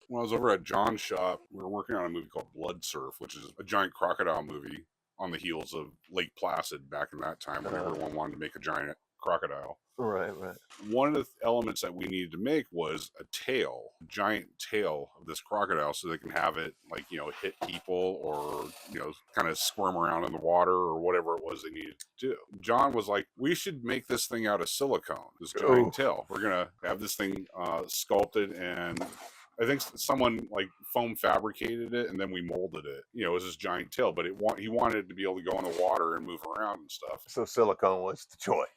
When I was over at John's shop, we were working on a movie called Blood Surf, which is a giant crocodile movie on the heels of Lake Placid back in that time when everyone wanted to make a giant crocodile. Right. One of the elements that we needed to make was a tail, a giant tail of this crocodile, so they can have it, like, hit people or, kind of squirm around in the water or whatever it was they needed to do. John was like, we should make this thing out of silicone, this giant tail. We're going to have this thing sculpted, and I think someone like foam fabricated it, and then we molded it. It was this giant tail, but he wanted it to be able to go in the water and move around and stuff. So silicone was the choice.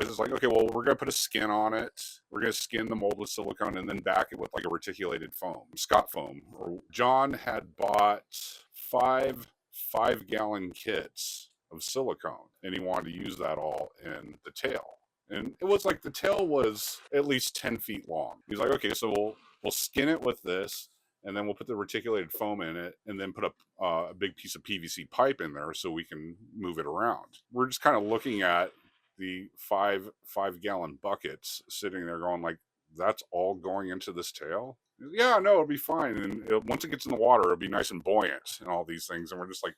It's like, okay, well, we're going to put a skin on it. We're going to skin the mold with silicone and then back it with like a reticulated foam, Scott foam. John had bought 5-gallon kits of silicone, and he wanted to use that all in the tail. And it was like the tail was at least 10 feet long. He's like, okay, so we'll skin it with this, and then we'll put the reticulated foam in it, and then put a big piece of PVC pipe in there so we can move it around. We're just kind of looking at the 5-gallon buckets sitting there going like, that's all going into this tail? Yeah, no, it'll be fine. And once it gets in the water, it'll be nice and buoyant and all these things. And we're just like,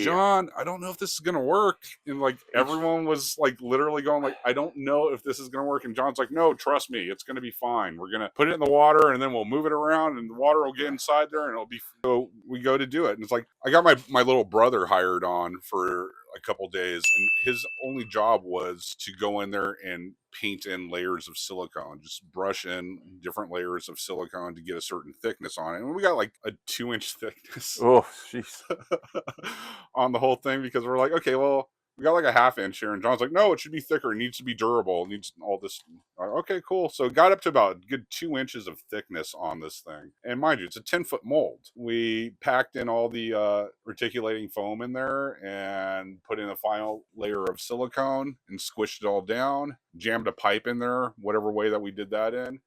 John, I don't know if this is going to work. And like everyone was like literally going like, I don't know if this is going to work. And John's like, no, trust me, it's going to be fine. We're going to put it in the water, and then we'll move it around, and the water will get inside there, and it'll be. So we go to do it. And it's like, I got my little brother hired on for a couple days, and his only job was to go in there and paint in layers of silicone, just brush in different layers of silicone to get a certain thickness on it. And we got like a 2-inch thickness on the whole thing, because we're like, okay, well, we got like a 1/2 inch here. And John's like, no, it should be thicker. It needs to be durable. It needs all this. Okay, cool. So it got up to about a good 2 inches of thickness on this thing. And mind you, it's a 10-foot mold. We packed in all the reticulating foam in there and put in a final layer of silicone and squished it all down, jammed a pipe in there, whatever way that we did that in.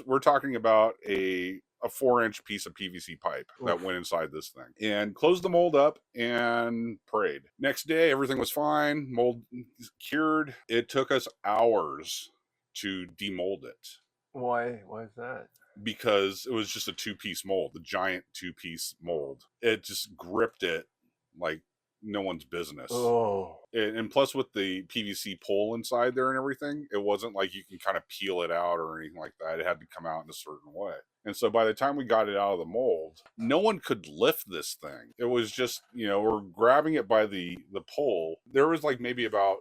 We're talking about a 4-inch piece of PVC pipe that went inside this thing, and closed the mold up and prayed. Next day, everything was fine. Mold cured. It took us hours to demold it. Why is that? Because it was just a 2-piece mold, the giant 2-piece mold. It just gripped it like no one's business. And plus, with the PVC pole inside there and everything, it wasn't like you can kind of peel it out or anything like that. It had to come out in a certain way. And so by the time we got it out of the mold, no one could lift this thing. It was just, we're grabbing it by the pole. There was like maybe about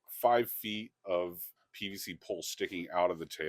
5 feet of PVC pole sticking out of the tail.